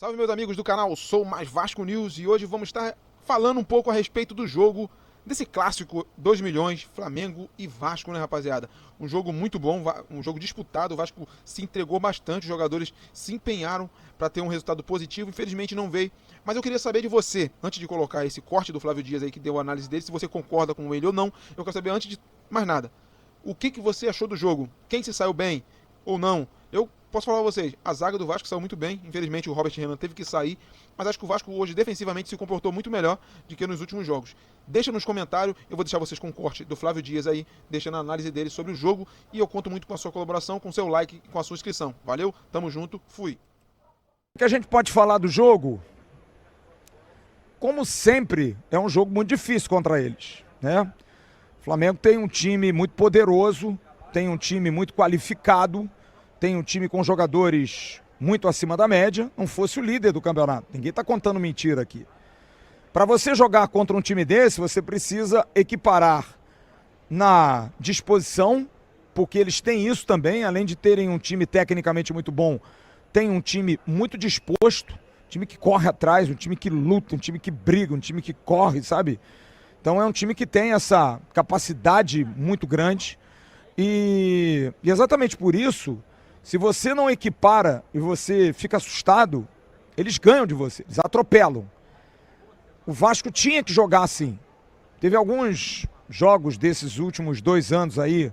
Salve, meus amigos do canal, sou Mais Vasco News e hoje vamos estar falando um pouco a respeito do jogo, desse clássico 2 milhões, Flamengo e Vasco, né, rapaziada? Um jogo muito bom, um jogo disputado, o Vasco se entregou bastante, os jogadores se empenharam para ter um resultado positivo, infelizmente não veio, mas eu queria saber de você, antes de colocar esse corte do Flávio Dias aí que deu a análise dele, se você concorda com ele ou não, eu quero saber antes de mais nada, o que você achou do jogo? Quem se saiu bem ou não? Eu posso falar a vocês, a zaga do Vasco saiu muito bem, infelizmente o Robert Renan teve que sair, mas acho que o Vasco hoje defensivamente se comportou muito melhor do que nos últimos jogos. Deixa nos comentários, eu vou deixar vocês com o corte do Flávio Dias aí, deixando a análise dele sobre o jogo, e eu conto muito com a sua colaboração, com o seu like e com a sua inscrição. Valeu, tamo junto, fui! O que a gente pode falar do jogo, como sempre, é um jogo muito difícil contra eles, né? O Flamengo tem um time muito poderoso, tem um time muito qualificado, tem um time com jogadores muito acima da média, não fosse o líder do campeonato. Ninguém está contando mentira aqui. Para você jogar contra um time desse, você precisa equiparar na disposição, porque eles têm isso também, além de terem um time tecnicamente muito bom, tem um time muito disposto, um time que corre atrás, um time que luta, um time que briga, um time que corre, sabe? Então é um time que tem essa capacidade muito grande e exatamente por isso, se você não equipara e você fica assustado, eles ganham de você, eles atropelam. O Vasco tinha que jogar assim. Teve alguns jogos desses últimos 2 anos aí,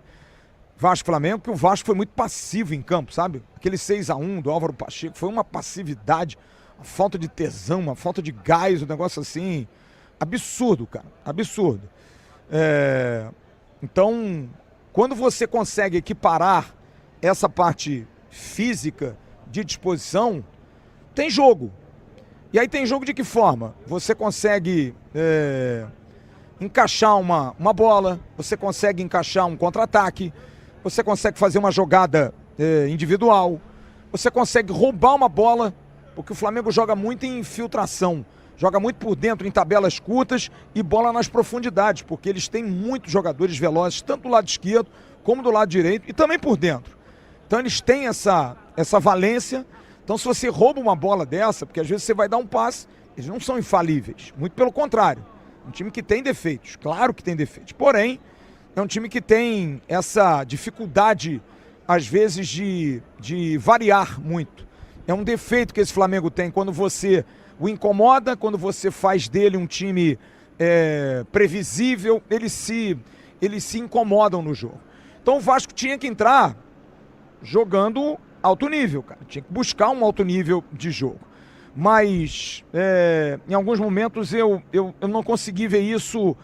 Vasco-Flamengo, que o Vasco foi muito passivo em campo, sabe? Aquele 6-1 do Álvaro Pacheco foi uma passividade, uma falta de tesão, uma falta de gás, um negócio assim, absurdo, cara, absurdo. Então, quando você consegue equiparar essa parte física de disposição, tem jogo. E aí tem jogo de que forma? Você consegue encaixar uma bola, você consegue encaixar um contra-ataque, você consegue fazer uma jogada individual, você consegue roubar uma bola, porque o Flamengo joga muito em infiltração, joga muito por dentro em tabelas curtas e bola nas profundidades, porque eles têm muitos jogadores velozes, tanto do lado esquerdo como do lado direito e também por dentro. Então eles têm essa valência. Então se você rouba uma bola dessa, porque às vezes você vai dar um passe, eles não são infalíveis, muito pelo contrário. Um time que tem defeitos, claro que tem defeitos, porém é um time que tem essa dificuldade às vezes de variar muito. É um defeito que esse Flamengo tem quando você o incomoda, quando você faz dele um time previsível, eles se incomodam no jogo. Então o Vasco tinha que entrar jogando alto nível, cara. Tinha que buscar um alto nível de jogo. Mas em alguns momentos eu não consegui ver isso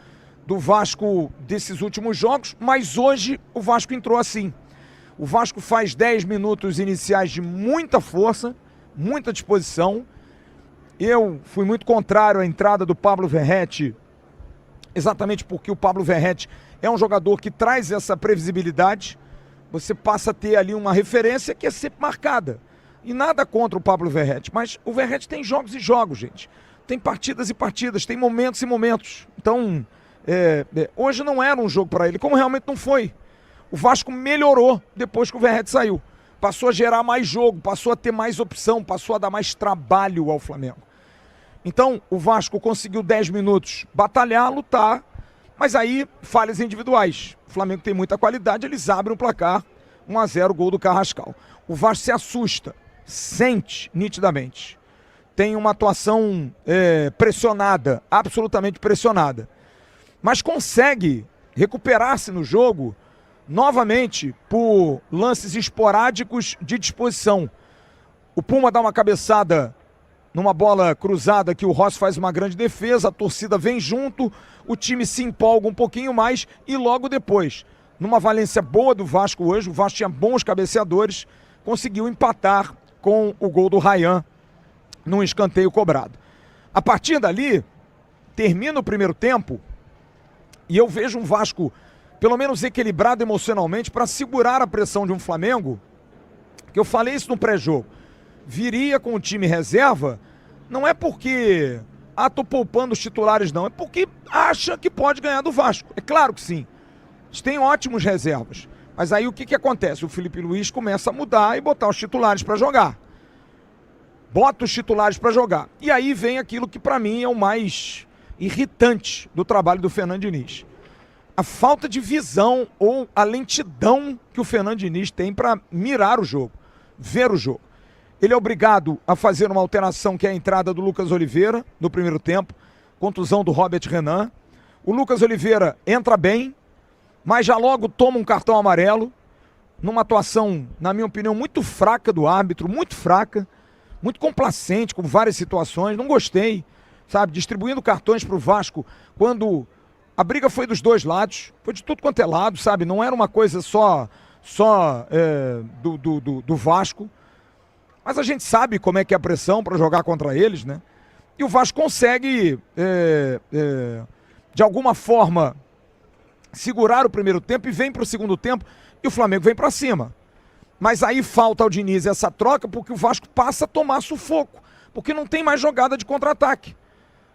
do Vasco desses últimos jogos, mas hoje o Vasco entrou assim. O Vasco faz 10 minutos iniciais de muita força, muita disposição. Eu fui muito contrário à entrada do Pablo Verratti, exatamente porque o Pablo Verratti é um jogador que traz essa previsibilidade. Você passa a ter ali uma referência que é sempre marcada. E nada contra o Pablo Verratti, mas o Verratti tem jogos e jogos, gente. Tem partidas e partidas, tem momentos e momentos. Então, hoje não era um jogo para ele, como realmente não foi. O Vasco melhorou depois que o Verratti saiu. Passou a gerar mais jogo, passou a ter mais opção, passou a dar mais trabalho ao Flamengo. Então, o Vasco conseguiu 10 minutos batalhar, lutar, mas aí, falhas individuais. O Flamengo tem muita qualidade, eles abrem o placar, 1-0, gol do Carrascal. O Vasco se assusta, sente nitidamente. Tem uma atuação pressionada, absolutamente pressionada. Mas consegue recuperar-se no jogo, novamente, por lances esporádicos de disposição. O Puma dá uma cabeçada numa bola cruzada que o Rossi faz uma grande defesa, a torcida vem junto, o time se empolga um pouquinho mais e logo depois, numa valência boa do Vasco hoje, o Vasco tinha bons cabeceadores, conseguiu empatar com o gol do Ryan num escanteio cobrado. A partir dali, termina o primeiro tempo e eu vejo um Vasco pelo menos equilibrado emocionalmente para segurar a pressão de um Flamengo, que eu falei isso no pré-jogo, viria com o time reserva, não é porque tô poupando os titulares não, é porque acha que pode ganhar do Vasco. É claro que sim, eles têm ótimos reservas, mas aí o que acontece? O Felipe Luiz começa a mudar e botar os titulares para jogar. bota os titulares para jogar. E aí vem aquilo que para mim é o mais irritante do trabalho do Fernando Diniz. A falta de visão ou a lentidão que o Fernando Diniz tem para mirar o jogo, ver o jogo. Ele é obrigado a fazer uma alteração que é a entrada do Lucas Oliveira no primeiro tempo, contusão do Robert Renan. O Lucas Oliveira entra bem, mas já logo toma um cartão amarelo, numa atuação, na minha opinião, muito fraca do árbitro, muito fraca, muito complacente com várias situações, não gostei, sabe, distribuindo cartões para o Vasco quando a briga foi dos dois lados, foi de tudo quanto é lado, sabe, não era uma coisa só do Vasco, mas a gente sabe como é que é a pressão para jogar contra eles, né, e o Vasco consegue, de alguma forma, segurar o primeiro tempo e vem para o segundo tempo e o Flamengo vem para cima. Mas aí falta ao Diniz essa troca porque o Vasco passa a tomar sufoco, porque não tem mais jogada de contra-ataque.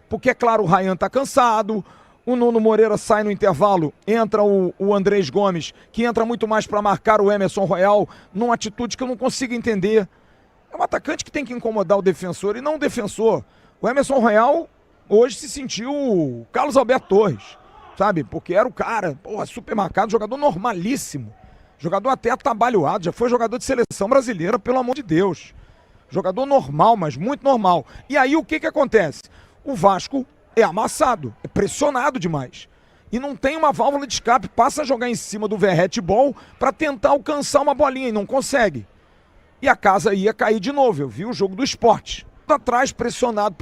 Porque, é claro, o Ryan tá cansado, o Nuno Moreira sai no intervalo, entra o Andrés Gomes, que entra muito mais para marcar o Emerson Royal, numa atitude que eu não consigo entender. É um atacante que tem que incomodar o defensor e não o defensor. O Emerson Royal hoje se sentiu Carlos Alberto Torres, sabe? Porque era o cara, super marcado, jogador normalíssimo. Jogador até atabalhoado, já foi jogador de seleção brasileira, pelo amor de Deus. Jogador normal, mas muito normal. E aí o que acontece? O Vasco é amassado, é pressionado demais. E não tem uma válvula de escape, passa a jogar em cima do Verrete Ball para tentar alcançar uma bolinha e não consegue. E a casa ia cair de novo, eu vi o jogo do Sport. Atrás, pressionado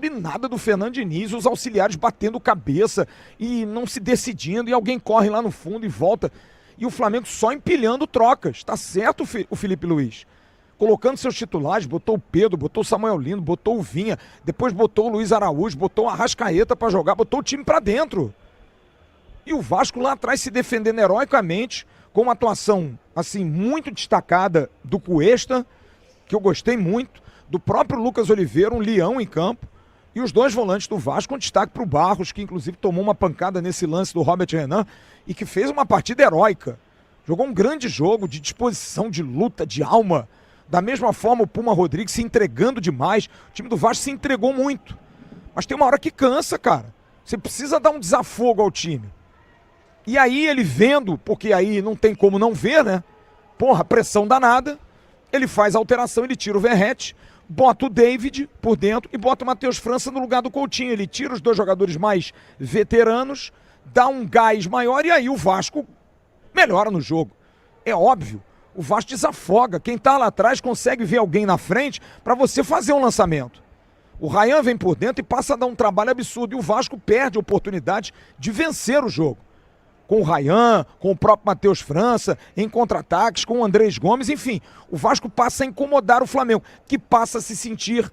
e nada do Fernando Diniz, os auxiliares batendo cabeça e não se decidindo, e alguém corre lá no fundo e volta. E o Flamengo só empilhando trocas, tá certo o Felipe Luiz? Colocando seus titulares, botou o Pedro, botou o Samuel Lino, botou o Vinha, depois botou o Luiz Araújo, botou o Arrascaeta pra jogar, botou o time pra dentro. E o Vasco lá atrás se defendendo heroicamente, com uma atuação, assim, muito destacada do Cuesta, que eu gostei muito, do próprio Lucas Oliveira, um leão em campo, e os dois volantes do Vasco com destaque para o Barros, que inclusive tomou uma pancada nesse lance do Robert Renan e que fez uma partida heróica. Jogou um grande jogo de disposição, de luta, de alma. Da mesma forma o Puma Rodrigues se entregando demais. O time do Vasco se entregou muito. Mas tem uma hora que cansa, cara. Você precisa dar um desafogo ao time. E aí ele vendo, porque aí não tem como não ver, né? Porra, pressão danada. Ele faz a alteração, ele tira o Verrete, bota o David por dentro e bota o Matheus França no lugar do Coutinho. Ele tira os dois jogadores mais veteranos, dá um gás maior e aí o Vasco melhora no jogo. É óbvio, o Vasco desafoga. Quem tá lá atrás consegue ver alguém na frente para você fazer um lançamento. O Ryan vem por dentro e passa a dar um trabalho absurdo e o Vasco perde a oportunidade de vencer o jogo. Com o Ryan, com o próprio Matheus França, em contra-ataques, com o Andrés Gomes, enfim, o Vasco passa a incomodar o Flamengo, que passa a se sentir